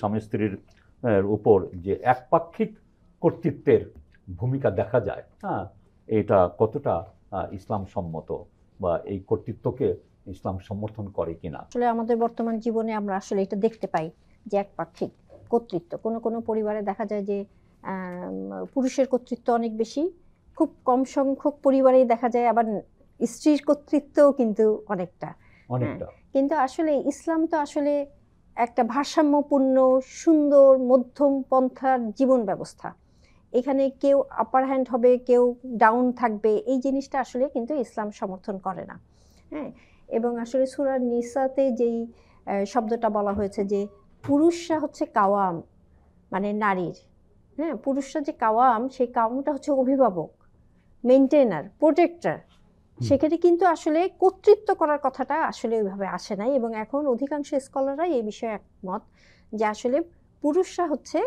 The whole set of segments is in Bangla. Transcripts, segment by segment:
স্বামী স্ত্রীর উপর যে একপাক্ষিক কর্তৃত্বের ভূমিকা দেখা যায়, হ্যাঁ, এটা কতটা ইসলাম সম্মত বা এই কর্তৃত্বকে ইসলাম সমর্থন করে কিনা। আসলে আমাদের বর্তমান জীবনে আমরা আসলে এটা দেখতে পাই যে একপাক্ষিক কর্তৃত্ব কোনো কোনো পরিবারে দেখা যায় যে পুরুষের কর্তৃত্ব অনেক বেশি, খুব কম সংখ্যক পরিবারেই দেখা যায় আবার স্ত্রীর কর্তৃত্বও কিন্তু অনেকটা। কিন্তু আসলে ইসলাম তো আসলে একটা ভারসাম্যপূর্ণ সুন্দর মধ্যম পন্থার জীবন ব্যবস্থা। এখানে কেউ আপার হ্যান্ড হবে, কেউ ডাউন থাকবে, এই জিনিসটা আসলে কিন্তু ইসলাম সমর্থন করে না। হ্যাঁ, এবং আসলে সূরা নিসাতে যেই শব্দটা বলা হয়েছে যে পুরুষরা হচ্ছে কাওয়াম, মানে নারীর, হ্যাঁ, পুরুষরা যে কাওয়াম, সেই কাওয়ামটা হচ্ছে অভিভাবক, মেনটেনার, প্রোটেক্টর। সেখানে কিন্তু আসলে কর্তৃত্ব করার কথাটা আসলে ওইভাবে আসে নাই, এবং এখন অধিকাংশ স্কলাররা এই বিষয়ে একমত যে আসলে পুরুষরা হচ্ছে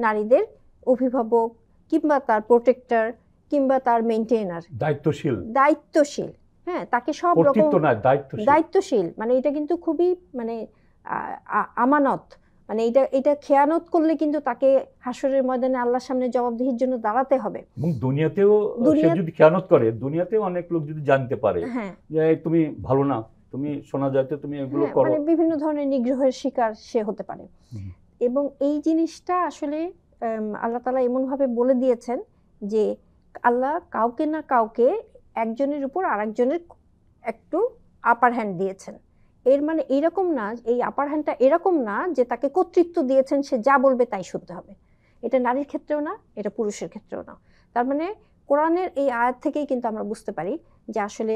নারীদের অভিভাবক কিংবা তার প্রোটেক্টর কিংবা তার মেনটেনার, দায়িত্বশীল। হ্যাঁ, তাকে সব রকম দায়িত্বশীল, মানে এটা কিন্তু খুবই মানে আমানত, মানে এটা খেয়ানত করলে কিন্তু তাকে হাসরের ময়দানে আল্লাহর সামনে জবাবদিহির জন্য দাঁড়াতে হবে। এবং দুনিয়াতেও সে যদি খেয়ানত করে, দুনিয়াতেও অনেক লোক যদি জানতে পারে যে তুমি ভালো না, তুমি শোনা যাচ্ছে তুমি এগুলো করো, মানে বিভিন্ন ধরনের নিগ্রহের শিকার সে হতে পারে। এবং এই জিনিসটা আসলে আল্লাহ তাআলা এমনভাবে বলে দিয়েছেন যে আল্লাহ কাউকে না কাউকে একজনের উপর আরেকজনের একটু আপার হ্যান্ড দিয়েছেন। এর মানে এইরকম না, এই আপার হ্যান্ডটা এরকম না যে তাকে কর্তৃত্ব দিয়েছেন, সে যা বলবে তাই শুনতে হবে। এটা নারীর ক্ষেত্রেও না, এটা পুরুষের ক্ষেত্রেও না। তার মানে কোরআনের এই আয়াত থেকেই কিন্তু আমরা বুঝতে পারি যে আসলে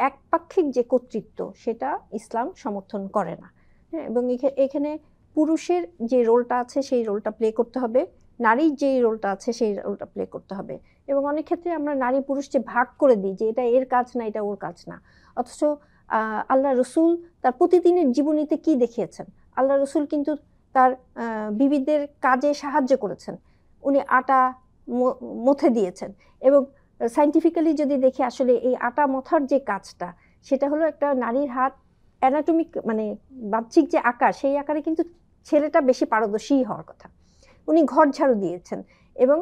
একপাক্ষিক যে কর্তৃত্ব সেটা ইসলাম সমর্থন করে না। হ্যাঁ, এবং এখানে পুরুষের যে রোলটা আছে সেই রোলটা প্লে করতে হবে, নারীর যে রোলটা আছে সেই রোলটা প্লে করতে হবে। এবং অনেক ক্ষেত্রে আমরা নারী পুরুষ যে ভাগ করে দিই যে এটা এর কাজ না, এটা ওর কাজ না, অথচ আল্লাহ রসুল তার প্রতিদিনের জীবনীতে কি দেখিয়েছেন? আল্লাহ রসুল কিন্তু তার বিবিদের কাজে সাহায্য করেছেন, উনি আটা মথে দিয়েছেন। এবং সায়েন্টিফিক্যালি যদি দেখি আসলে এই আটা মথার যে কাজটা, সেটা হলো একটা নারীর হাত অ্যানাটমিক মানে বাহ্যিক যে আকার, সেই আকারে কিন্তু ছেলেটা বেশি পারদর্শী হওয়ার কথা। উনি ঘর ঝাড়ু দিয়েছেন এবং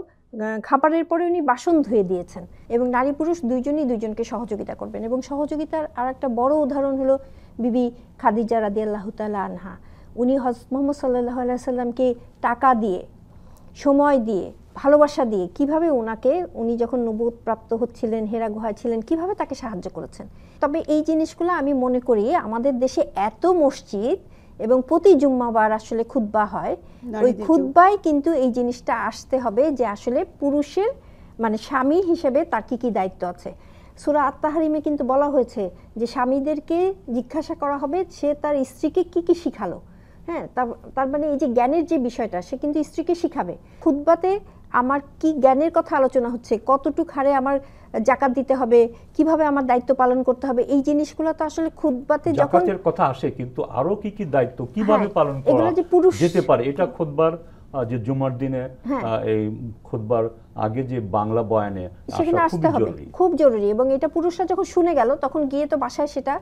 খাবারের পরে উনি বাসন ধুয়ে দিয়েছেন, এবং নারী পুরুষ দুইজনই দুইজনকে সহযোগিতা করবেন। এবং সহযোগিতার আর একটা বড় উদাহরণ হলো বিবি খাদিজা রাদিয়াল্লাহু তাআলা আনহা। উনি হযরত মুহাম্মদ সাল্লাল্লাহু আলাইহি সাল্লামকে টাকা দিয়ে, সময় দিয়ে, ভালোবাসা দিয়ে কিভাবে উনি যখন নবুয়ত প্রাপ্ত হচ্ছিলেন, হেরা গুহায় ছিলেন, কিভাবে তাকে সাহায্য করেছেন। তবে এই জিনিসগুলো আমি মনে করি আমাদের দেশে এত মসজিদ এবং প্রতি জুম্মাবার আসলে খুতবা হয়, ওই খুতবায় কিন্তু এই জিনিসটা আসতে হবে যে আসলে পুরুষের মানে স্বামী হিসেবে তার কি কি দায়িত্ব আছে। সূরা আত-তাহরিমে কিন্তু বলা হয়েছে যে স্বামীদেরকে জিজ্ঞাসা করা হবে সে তার স্ত্রীকে কি কি শিখালো। হ্যাঁ, তার মানে এই যে জ্ঞানের যে বিষয়টা, সে কিন্তু স্ত্রীকে শিখাবে। খুতবাতে আমার কি জ্ঞানের কথা আলোচনা হচ্ছে, কতটুকু হারে আমার যাকাত দিতে হবে, কিভাবে আমার দায়িত্ব পালন করতে হবে, এই জিনিসগুলো তো আসলে খুতবাতে যখন যাকাতের কথা আসে, কিন্তু আরো কি কি দায়িত্ব কিভাবে পালন করা যেতে পারে, এটা খুতবার যে জুমার দিনে এই খুতবার আগে যে বাংলা বয়ানে সেখানে আসতে হবে, খুব জরুরি। এবং এটা পুরুষরা যখন শুনে গেল তখন গিয়ে তো বাসায় সেটা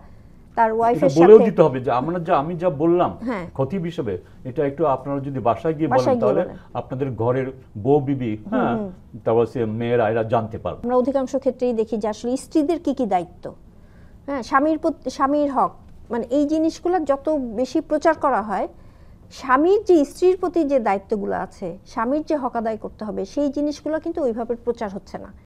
তার ওয়াইফের সাথে বলেও দিতে হবে যে আমি যা বললাম খতিব হিসেবে, এটা একটু আপনারা যদি বাসায় গিয়ে বলেন তাহলে আপনাদের ঘরের বউ বিবি, হ্যাঁ, তারপর সে মেয়েরা এরা জানতে পারবে। আমরা অধিকাংশ ক্ষেত্রেই দেখি যে আসলে স্ত্রীদের কি কি দায়িত্ব, হ্যাঁ, স্বামীর হক, মানে এই জিনিসগুলো যত বেশি প্রচার করা হয়, স্বামীর যে স্ত্রীর প্রতি যে দায়িত্বগুলো আছে, স্বামীর যে হক আদায় করতে হবে, সেই জিনিসগুলো কিন্তু ওইভাবে প্রচার হচ্ছে না।